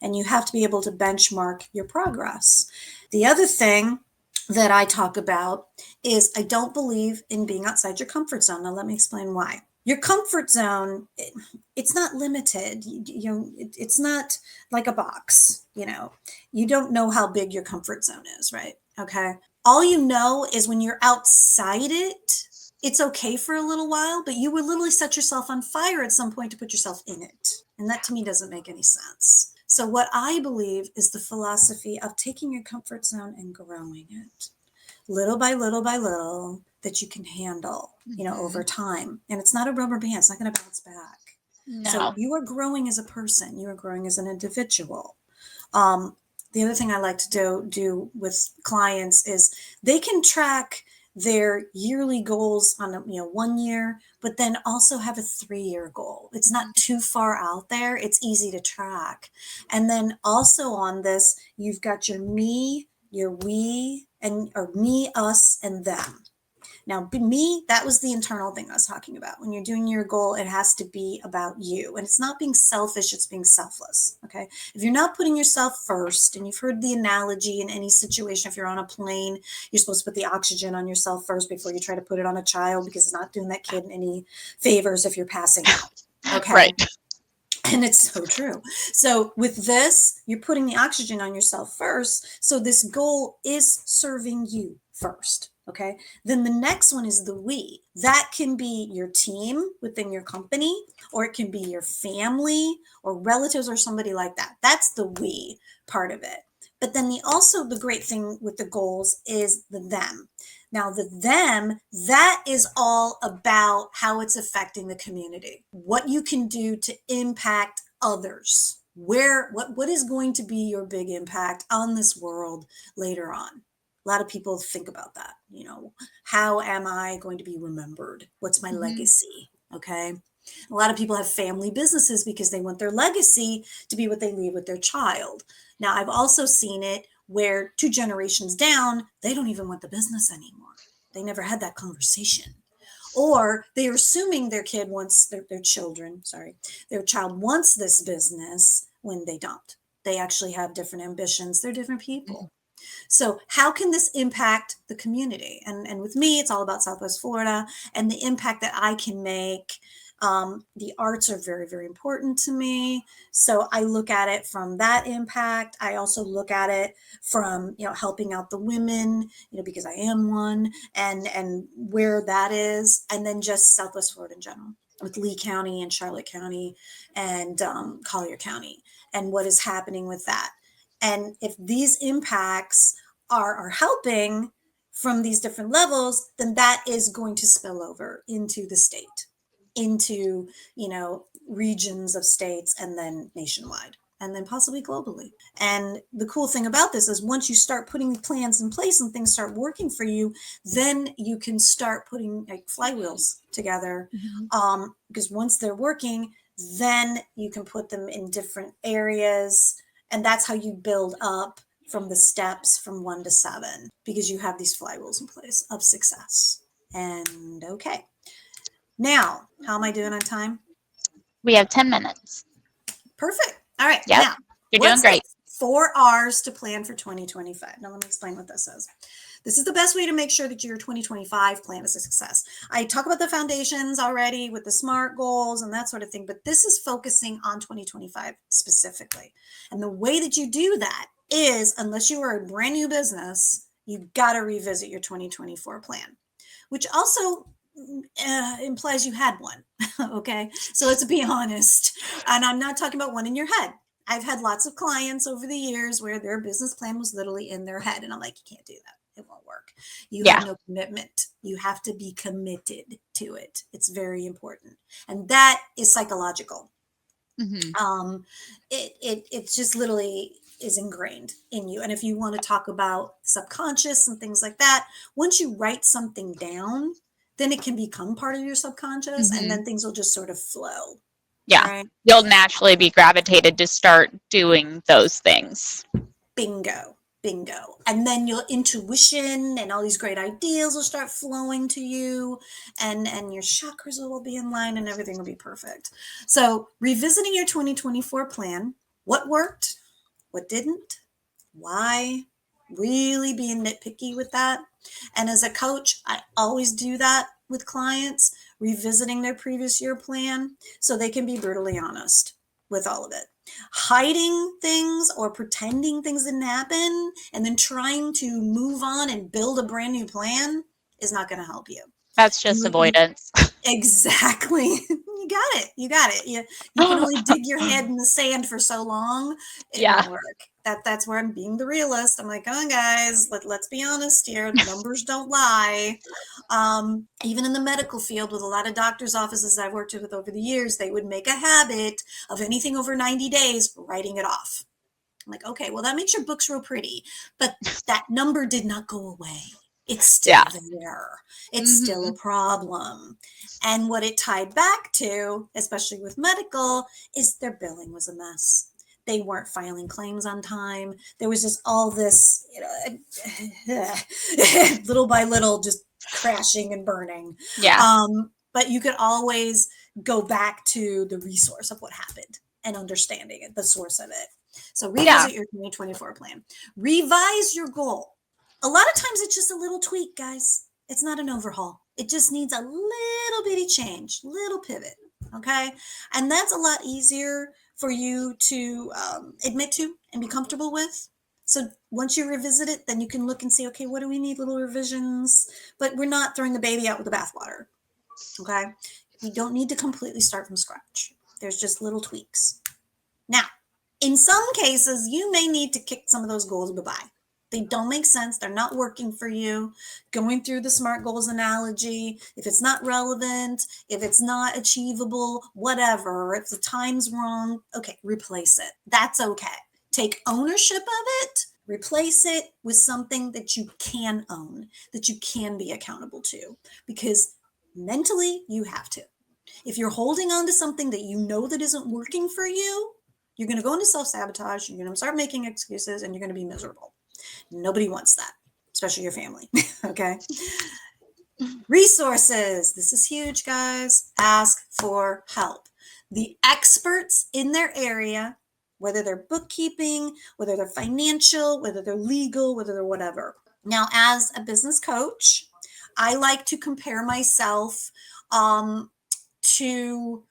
B: And you have to be able to benchmark your progress. The other thing that I talk about is I don't believe in being outside your comfort zone. Now, let me explain why. Your comfort zone, it's not limited. It's not like a box. You don't know how big your comfort zone is, right? Okay. All you know is when you're outside it, it's okay for a little while, but you would literally set yourself on fire at some point to put yourself in it. And that to me doesn't make any sense. So what I believe is the philosophy of taking your comfort zone and growing it little by little by little that you can handle, over time. And it's not a rubber band. It's not going to bounce back. So
A: No.
B: you are growing as a person. You are growing as an individual. Um, the other thing I like to do with clients is they can track their yearly goals on 1 year, but then also have a 3-year goal. It's not too far out there. It's easy to track. And then also on this, you've got your me, your we, and or me, us, and them. Now, me, that was the internal thing I was talking about. When you're doing your goal, it has to be about you. And it's not being selfish, it's being selfless. Okay. If you're not putting yourself first, and you've heard the analogy in any situation, if you're on a plane, you're supposed to put the oxygen on yourself first before you try to put it on a child, because it's not doing that kid any favors if you're passing out. Okay.
A: Right.
B: And it's so true. So with this, you're putting the oxygen on yourself first. So this goal is serving you first. Okay. Then the next one is the we. That can be your team within your company, or it can be your family or relatives or somebody like that. That's the we part of it. But then the great thing with the goals is the them. Now, the them, that is all about how it's affecting the community, what you can do to impact others, what is going to be your big impact on this world later on. A lot of people think about that. How am I going to be remembered? What's my legacy? Okay. A lot of people have family businesses because they want their legacy to be what they leave with their child. Now, I've also seen it where 2 generations down, they don't even want the business anymore. They never had that conversation. Or they're assuming their kid wants their children, sorry, their child wants this business when they don't. They actually have different ambitions. They're different people. So how can this impact the community? And with me, it's all about Southwest Florida and the impact that I can make. The arts are very, very important to me. So I look at it from that impact. I also look at it from, helping out the women, because I am one, and where that is, and then just Southwest Florida in general, with Lee County and Charlotte County and Collier County, and what is happening with that. And if these impacts are helping from these different levels, then that is going to spill over into the state, into, regions of states, and then nationwide, and then possibly globally. And the cool thing about this is once you start putting plans in place and things start working for you, then you can start putting like flywheels together. Because once they're working, then you can put them in different areas. And that's how you build up from the steps from 1 to 7, because you have these flywheels in place of success. And okay. Now, how am I doing on time?
A: We have 10 minutes.
B: Perfect. All right.
A: Yep.
B: Now,
A: You're doing
B: what's
A: great.
B: the 4 R's to plan for 2025? Now, let me explain what this is. This is the best way to make sure that your 2025 plan is a success. I talk about the foundations already with the SMART goals and that sort of thing, but this is focusing on 2025 specifically. And the way that you do that is, unless you are a brand new business, you've got to revisit your 2024 plan, which also implies you had one. Okay. So let's be honest. And I'm not talking about one in your head. I've had lots of clients over the years where their business plan was literally in their head. And I'm like, you can't do that. It won't work. You
A: Yeah.
B: have no commitment. You have to be committed to it. It's very important. And that is psychological. It's just literally is ingrained in you. And if you want to talk about subconscious and things like that, once you write something down, then it can become part of your subconscious, and then things will just sort of flow.
A: Yeah.
B: Right?
A: You'll naturally be gravitated to start doing those things.
B: Bingo. Bingo. And then your intuition and all these great ideas will start flowing to you, and your chakras will be in line, and everything will be perfect. So revisiting your 2024 plan, what worked, what didn't, why, really being nitpicky with that. And as a coach, I always do that with clients, revisiting their previous year plan so they can be brutally honest with all of it. Hiding things or pretending things didn't happen and then trying to move on and build a brand new plan is not going to help you.
A: That's just avoidance.
B: Exactly. You got it. You got it. You can only dig your head in the sand for so long. It
A: Yeah.
B: won't work. That's where I'm being the realist. I'm like, come on, guys, let's be honest here. Numbers don't lie. Even in the medical field, with a lot of doctors' offices I've worked with over the years, they would make a habit of anything over 90 days writing it off. I'm like, okay, well, that makes your books real pretty, but that number did not go away. It's
A: Yeah.
B: still there. It's still a
A: Hmm.
B: problem. And what it tied back to, especially with medical, is their billing was a mess. They weren't filing claims on time. There was just all this, little by little, just crashing and burning.
A: Yeah.
B: But you could always go back to the resource of what happened and understanding it, the source of it. So
A: Yeah.
B: revisit your 2024 plan. Revise your goal. A lot of times it's just a little tweak, guys. It's not an overhaul. It just needs a little bitty change, little pivot. Okay. And that's a lot easier for you to admit to and be comfortable with. So once you revisit it, then you can look and see, okay, what do we need? Little revisions, but we're not throwing the baby out with the bathwater. Okay. You don't need to completely start from scratch. There's just little tweaks. Now, in some cases, you may need to kick some of those goals bye-bye. They don't make sense. They're not working for you. Going through the SMART goals analogy, if it's not relevant, if it's not achievable, whatever, if the time's wrong, okay, replace it. That's okay. Take ownership of it, replace it with something that you can own, that you can be accountable to, because mentally you have to. If you're holding on to something that you know that isn't working for you, you're going to go into self-sabotage, you're going to start making excuses, and you're going to be miserable. Nobody wants that, especially your family. Okay. Resources. This is huge, guys. Ask for help. The experts in their area, whether they're bookkeeping, whether they're financial, whether they're legal, whether they're whatever. Now, as a business coach, I like to compare myself to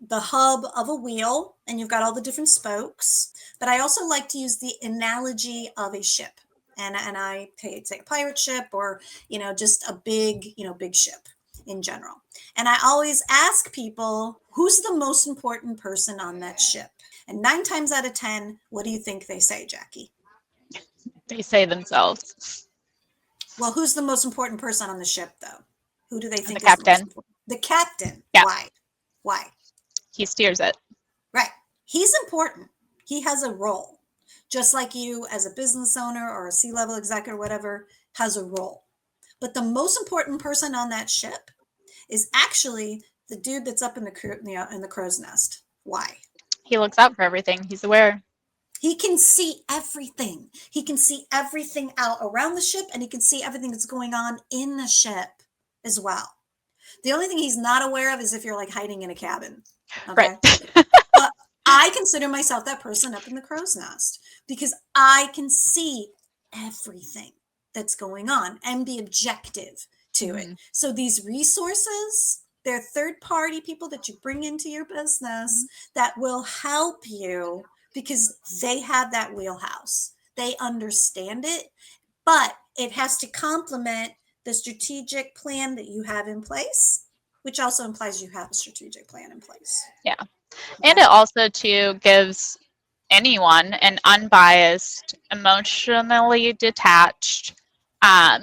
B: the hub of a wheel, and you've got all the different spokes, but I also like to use the analogy of a ship, and I say a pirate ship, or just a big ship in general. And I always ask people, who's the most important person on that ship? And 9 times out of 10, what do you think they say, Jackie?
A: They say themselves.
B: Well, who's the most important person on the ship, though? Who do they
A: The
B: think is the most
A: captain.
B: important? The captain.
A: Yeah.
B: Why?
A: He steers it.
B: Right. He's important. He has a role. Just like you as a business owner or a C-level executive or whatever has a role. But the most important person on that ship is actually the dude that's up in the crow's nest. Why?
A: He looks out for everything. He's aware.
B: He can see everything. He can see everything out around the ship, and he can see everything that's going on in the ship as well. The only thing he's not aware of is if you're like hiding in a cabin.
A: Right.
B: Okay. But I consider myself that person up in the crow's nest because I can see everything that's going on and be objective to it.
A: Mhm.
B: So these resources, they're third party people that you bring into your business that will help you because they have that wheelhouse. They understand it, but it has to complement the strategic plan that you have in place, which also implies you have a strategic plan in place.
A: Yeah. And
B: Okay.
A: it also, too, gives anyone an unbiased, emotionally detached,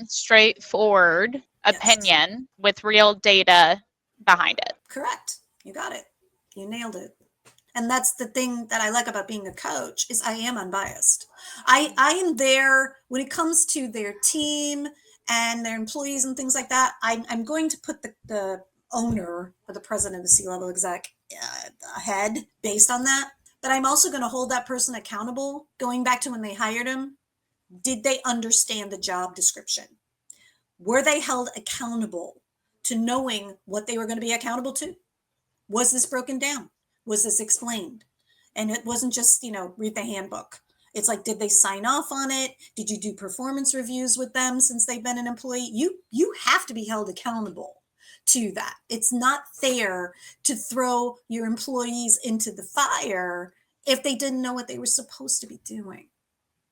A: straightforward
B: Yes.
A: opinion with real data behind it.
B: Correct. You got it. You nailed it. And that's the thing that I like about being a coach is I am unbiased. I am there when it comes to their team and their employees and things like that. I'm going to put the owner or the president, the C-level exec ahead based on that. But I'm also going to hold that person accountable going back to when they hired him. Did they understand the job description? Were they held accountable to knowing what they were going to be accountable to? Was this broken down? Was this explained? And it wasn't just, read the handbook. It's like, did they sign off on it? Did you do performance reviews with them since they've been an employee? You have to be held accountable to that. It's not fair to throw your employees into the fire if they didn't know what they were supposed to be doing.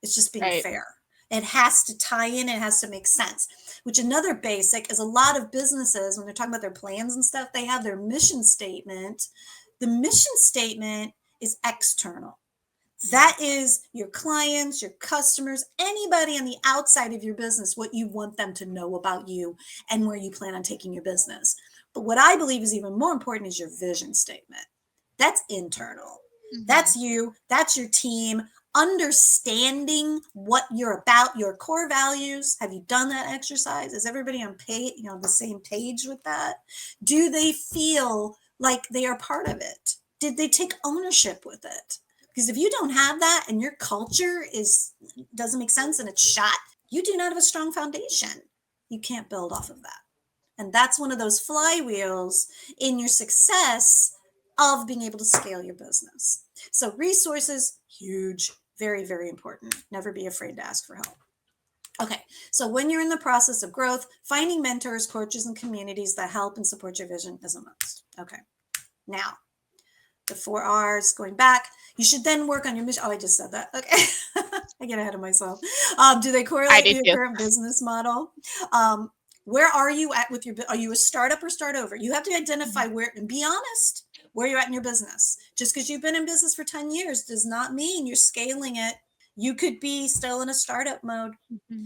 B: It's just being
A: Right.
B: fair. It has to tie in, it has to make sense. Which another basic is a lot of businesses, when they're talking about their plans and stuff, they have their mission statement. The mission statement is external. That is your clients, your customers, anybody on the outside of your business, what you want them to know about you and where you plan on taking your business. But what I believe is even more important is your vision statement. That's internal.
A: Mm-hmm.
B: That's you, that's your team, understanding what you're about, your core values. Have you done that exercise? Is everybody on the same page with that? Do they feel like they are part of it? Did they take ownership with it? Because if you don't have that and your culture doesn't make sense and it's shot, you do not have a strong foundation. You can't build off of that. And that's one of those flywheels in your success of being able to scale your business. So resources, huge, very, very important. Never be afraid to ask for help. Okay, so when you're in the process of growth, finding mentors, coaches, and communities that help and support your vision is a must. Okay, now the 4 R's, going back, you should then work on your mission. Oh, I just said that. Okay. I get ahead of myself. Do they
A: I
B: correlate
A: do
B: with your
A: too.
B: current business model? Where are you at with are you a startup or start over? You have to identify where, and be honest, where you're at in your business. Just because you've been in business for 10 years does not mean you're scaling it. You could be still in a startup mode.
A: Mm-hmm.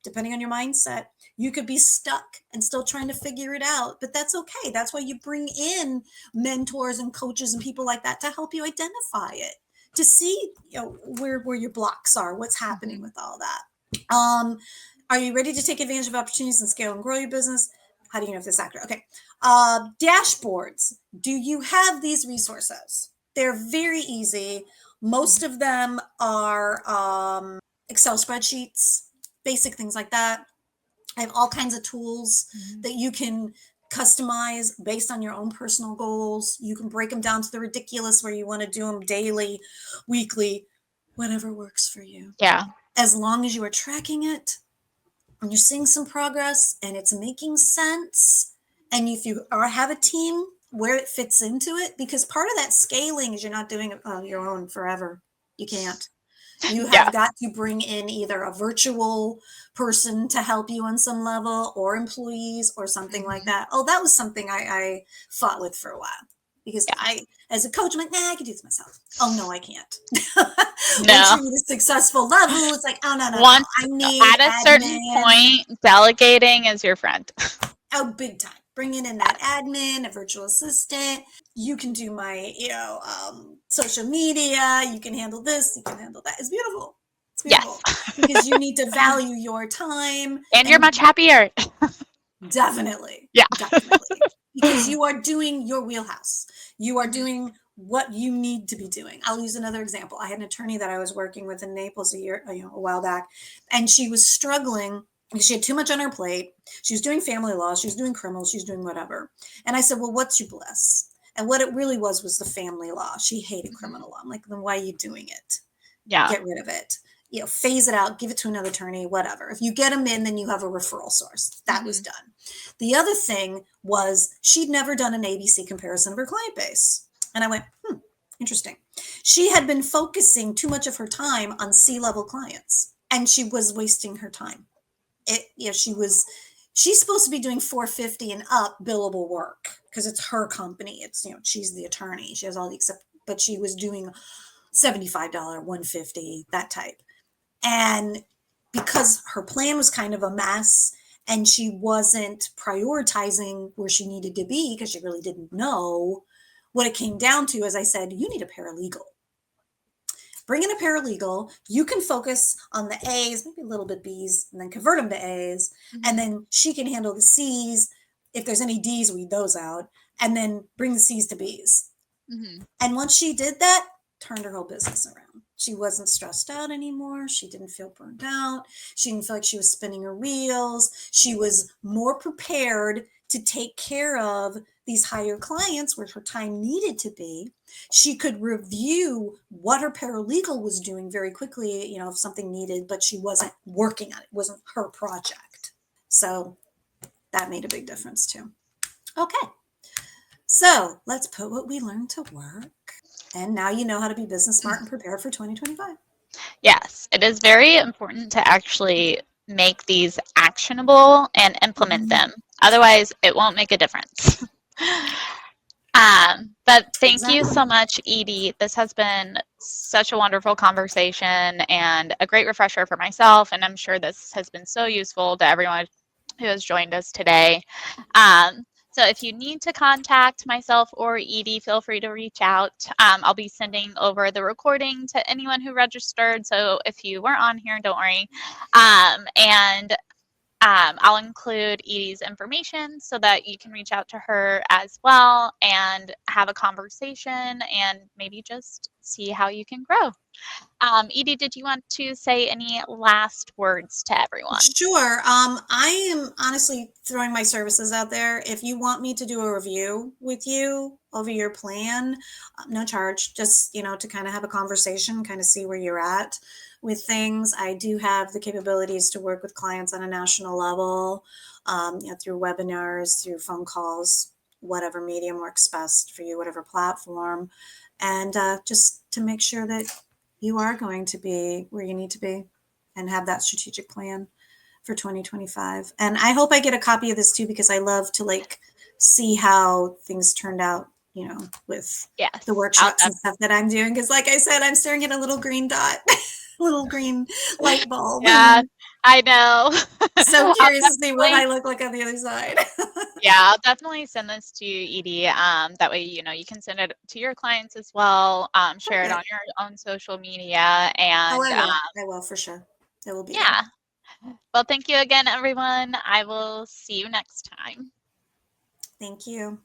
B: Depending on your mindset, you could be stuck and still trying to figure it out, but that's okay. That's why you bring in mentors and coaches and people like that to help you identify it, to see, where your blocks are, what's happening
A: Mm-hmm.
B: with all that. Are you ready to take advantage of opportunities and scale and grow your business? How do you know if this is accurate? Okay. Dashboards. Do you have these resources? They're very easy. Most of them are Excel spreadsheets, basic things like that. I have all kinds of tools
A: Mm-hmm.
B: that you can customize based on your own personal goals. You can break them down to the ridiculous where you want to do them daily, weekly, whatever works for you.
A: Yeah.
B: As long as you are tracking it and you're seeing some progress and it's making sense, and if you have a team, where it fits into it, because part of that scaling is you're not doing it on your own forever. You can't. You
A: Yeah.
B: have got to bring in either a virtual person to help you on some level, or employees, or something like
A: Mm-hmm.
B: that. Oh, that was something I fought with for a while, because
A: Yeah.
B: as a coach, I'm like, nah, I can do this myself. Oh, no, I can't. Once
A: No.
B: you're at a successful level, it's like, oh, no, no, no.
A: Once
B: I need
A: at a certain
B: admin.
A: point, delegating is your friend.
B: Oh, big time. Bringing in that admin, a virtual assistant. You can do my, social media. You can handle this. You can handle that. It's beautiful. It's
A: Yes.
B: beautiful, because you need to value your time,
A: And you're
B: and
A: much happier.
B: definitely,
A: Yeah.
B: definitely, because you are doing your wheelhouse. You are
A: Mm-hmm.
B: doing what you need to be doing. I'll use another example. I had an attorney that I was working with in Naples a while back, and she was struggling because she had too much on her plate. She was doing family law, she was doing criminal, she was doing whatever. And I said, well, what's your bliss? And what it really was the family law. She hated
A: Mm-hmm.
B: criminal law. I'm like, then why are you doing it?
A: Yeah.
B: Get rid of it. Phase it out, give it to another attorney, whatever. If you get them in, then you have a referral source. That was
A: Mm-hmm.
B: done. The other thing was she'd never done an ABC comparison of her client base. And I went, interesting. She had been focusing too much of her time on C-level clients, and she was wasting her time. She's supposed to be doing 450 and up billable work because it's her company. It's, she's the attorney. She has all the but she was doing $75, 150, that type. And because her plan was kind of a mess and she wasn't prioritizing where she needed to be because she really didn't know, what it came down to, as I said, you need a paralegal. Bring in a paralegal. You can focus on the A's, maybe a little bit B's, and then convert them to A's. And
A: Mm-hmm.
B: then she can handle the C's. If there's any D's, weed those out. And then bring the C's to B's.
A: Mm-hmm.
B: And once she did that, turned her whole business around. She wasn't stressed out anymore. She didn't feel burned out. She didn't feel like she was spinning her wheels. She was more prepared to take care of these higher clients where her time needed to be. She could review what her paralegal was doing very quickly, if something needed, but she wasn't working on it. It wasn't her project. So that made a big difference too. Okay. So let's put what we learned to work. And now you know how to be business smart and prepared for 2025.
A: Yes, it is very important to actually make these actionable and implement
B: Mhm.
A: them. Otherwise, it won't make a difference. But thank you
B: Exactly.
A: so much, Edie. This has been such a wonderful conversation and a great refresher for myself. And I'm sure this has been so useful to everyone who has joined us today. So if you need to contact myself or Edie, feel free to reach out. I'll be sending over the recording to anyone who registered. So if you weren't on here, don't worry. And I'll include Edie's information so that you can reach out to her as well and have a conversation and maybe just see how you can grow. Edie, did you want to say any last words to everyone?
B: Sure. I am honestly throwing my services out there. If you want me to do a review with you over your plan, no charge, just, to kind of have a conversation, kind of see where you're at with things. I do have the capabilities to work with clients on a national level, through webinars, through phone calls, whatever medium works best for you, whatever platform. And just to make sure that you are going to be where you need to be and have that strategic plan for 2025. And I hope I get a copy of this too, because I love to see how things turned out, with the
A: Yes, I'll
B: workshops and stuff that I'm doing. Because like I said, I'm staring at a little green dot, little green light bulb,
A: yeah,
B: and
A: I know.
B: so
A: I'll
B: curious to see what
A: definitely,
B: I look like on the other side.
A: yeah, I'll definitely send this to you, Edie. That way, you can send it to your clients as well. Share it on
B: Perfect.
A: your own social media,
B: Oh,
A: and
B: I will. I will for sure. It will be there.
A: yeah. Well, thank you again, everyone. I will see you next time.
B: Thank you.